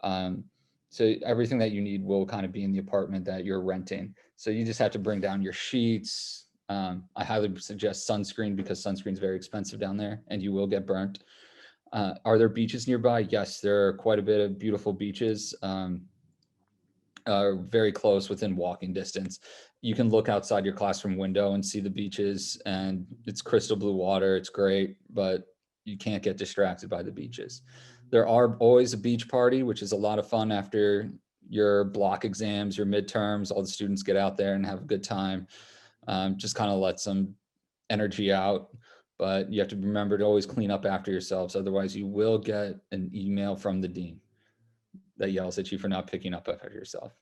So everything that you need will kind of be in the apartment that you're renting. So you just have to bring down your sheets. I highly suggest sunscreen, because sunscreen is very expensive down there and you will get burnt. Are there beaches nearby? Yes, there are quite a bit of beautiful beaches. Very close, within walking distance. You can look outside your classroom window and see the beaches, and it's crystal blue water. It's great, but you can't get distracted by the beaches. There are always a beach party, which is a lot of fun after your block exams, your midterms. All the students get out there and have a good time. Just kind of let some energy out, but you have to remember to always clean up after yourselves. Otherwise, you will get an email from the dean that yells at you for not picking up after yourself.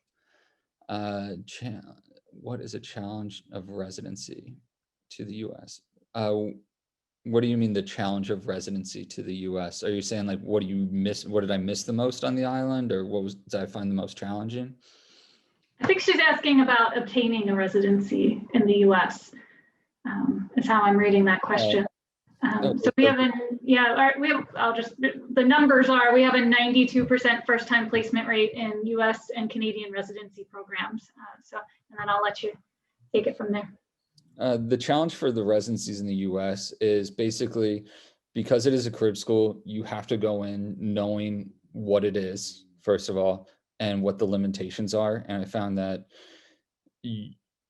What is a challenge of residency to the US? What do you mean the challenge of residency to the US? Are you saying like, what do you miss? What did I miss the most on the island, or did I find the most challenging? I think she's asking about obtaining a residency in the US. Is how I'm reading that question. So we have the numbers are, we have a 92% first-time placement rate in US and Canadian residency programs. And then I'll let you take it from there. The challenge for the residencies in the US is basically, because it is a crib school, you have to go in knowing what it is, first of all, and what the limitations are. And I found that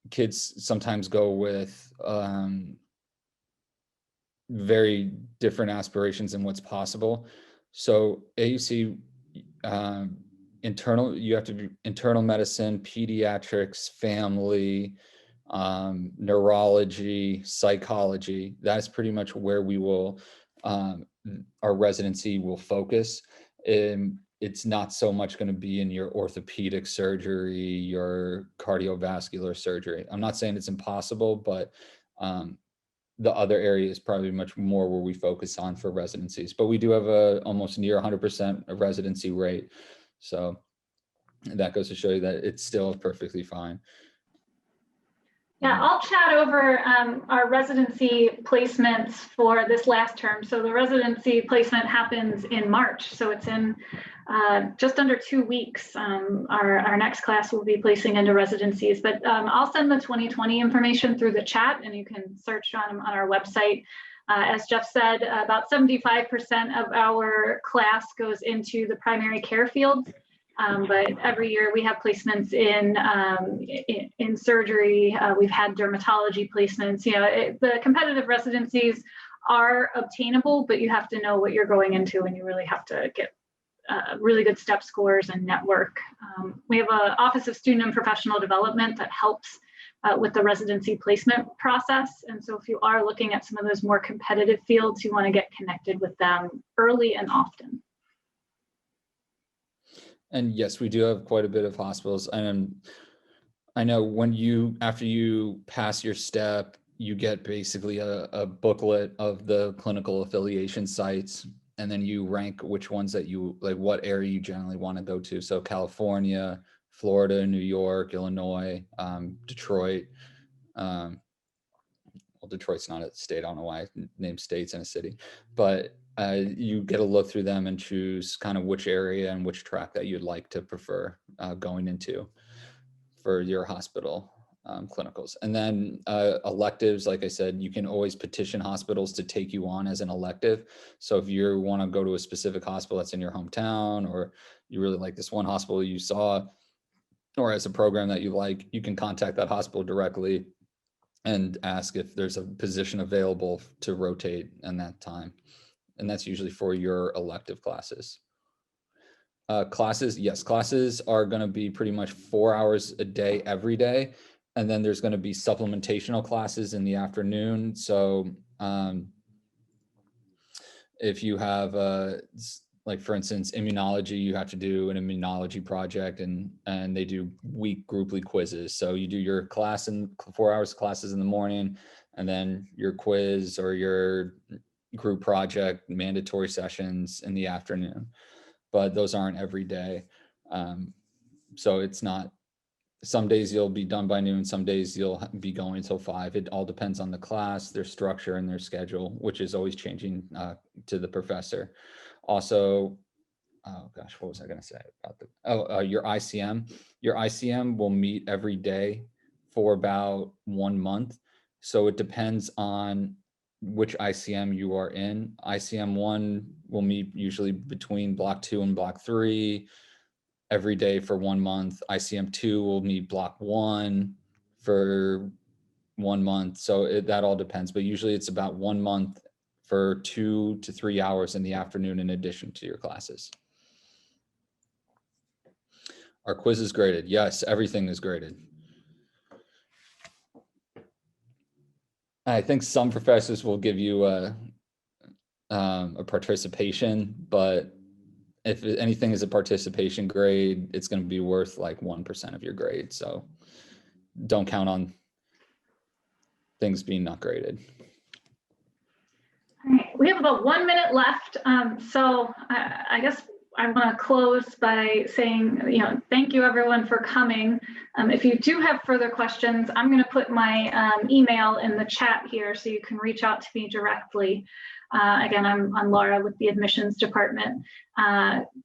kids sometimes go with very different aspirations in what's possible. So AUC you have to do internal medicine, pediatrics, family, neurology, psychology. That's pretty much where we will, our residency will focus. It's not so much going to be in your orthopedic surgery, your cardiovascular surgery. I'm not saying it's impossible, but the other area is probably much more where we focus on for residencies. But we do have a almost near 100% residency rate. So that goes to show you that it's still perfectly fine. Yeah, I'll chat over our residency placements for this last term. So the residency placement happens in March. So it's in just under 2 weeks. Our next class will be placing into residencies, but I'll send the 2020 information through the chat and you can search on our website. As Jeff said, about 75% of our class goes into the primary care field. But every year we have placements in surgery. We've had dermatology placements. You know, the competitive residencies are obtainable, but you have to know what you're going into, and you really have to get really good step scores and network. We have an Office of Student and Professional Development that helps with the residency placement process. And so if you are looking at some of those more competitive fields, you want to get connected with them early and often. And yes, we do have quite a bit of hospitals. And I know after you pass your step you get basically a booklet of the clinical affiliation sites, and then you rank which ones that you like, what area you generally want to go to. So California, Florida, New York, Illinois, Detroit. Well, Detroit's not a state. I don't know why I named states in a city, but you get a look through them and choose kind of which area and which track that you'd like to prefer going into for your hospital clinicals. And then electives, like I said, you can always petition hospitals to take you on as an elective. So if you want to go to a specific hospital that's in your hometown, or you really like this one hospital you saw, or as a program that you like, you can contact that hospital directly and ask if there's a position available to rotate in that time. And that's usually for your elective classes. Classes, yes, classes are going to be pretty much 4 hours a day, every day. And then there's going to be supplementational classes in the afternoon. So if you have, like for instance, immunology, you have to do an immunology project, and they do grouply quizzes. So you do your class in 4 hours of classes in the morning, and then your quiz or your group project mandatory sessions in the afternoon. But those aren't every day. So it's not, some days you'll be done by noon, some days you'll be going until 5. It all depends on the class, their structure, and their schedule, which is always changing to the professor. Also, oh gosh, what was I going to say about the, your ICM? Your ICM will meet every day for about 1 month. So it depends on which ICM you are in. ICM 1 will meet usually between block 2 and block 3 every day for 1 month. ICM 2 will meet block 1 for 1 month. So that all depends, but usually it's about 1 month for 2 to 3 hours in the afternoon in addition to your classes. Our quiz is graded. Yes, everything is graded. I think some professors will give you a participation, but if anything is a participation grade, it's going to be worth like 1% of your grade. So don't count on things being not graded. All right, we have about 1 minute left. So I guess I want to close by saying, thank you everyone for coming. If you do have further questions, I'm going to put my email in the chat here so you can reach out to me directly. Again, I'm Laura with the admissions department.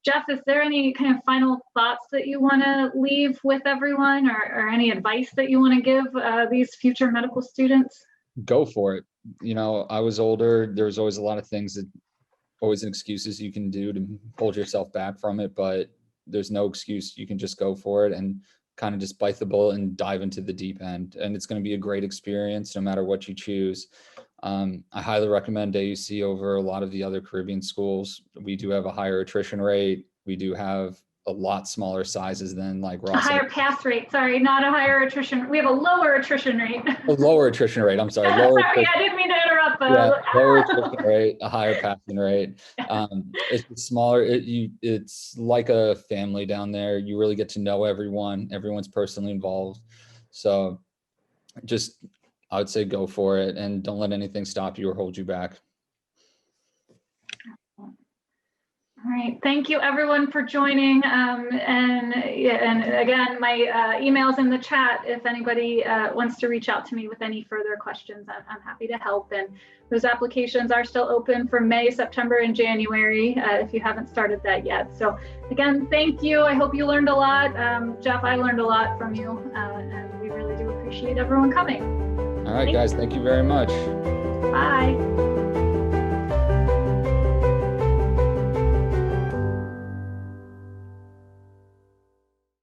Jeff, is there any kind of final thoughts that you want to leave with everyone, or any advice that you want to give these future medical students? Go for it. I was older. There was always a lot of things that always excuses you can do to hold yourself back from it, but there's no excuse. You can just go for it and kind of just bite the bullet and dive into the deep end. And it's going to be a great experience no matter what you choose. I highly recommend AUC over a lot of the other Caribbean schools. We do have a higher attrition rate. We do have a lot smaller sizes than like Ross. A higher pass rate, sorry, not a higher attrition. We have a lower attrition rate. A lower attrition rate, I'm sorry. Sorry, I didn't mean to interrupt. Lower attrition rate, a higher passing rate. It's smaller, it's like a family down there. You really get to know everyone. Everyone's personally involved. So just, I would say go for it and don't let anything stop you or hold you back. All right, thank you everyone for joining. And again, my email's in the chat. If anybody wants to reach out to me with any further questions, I'm happy to help. And those applications are still open for May, September, and January if you haven't started that yet. So again, thank you. I hope you learned a lot. Jeff, I learned a lot from you, and we really do appreciate everyone coming. All right, guys, thank you very much. Bye.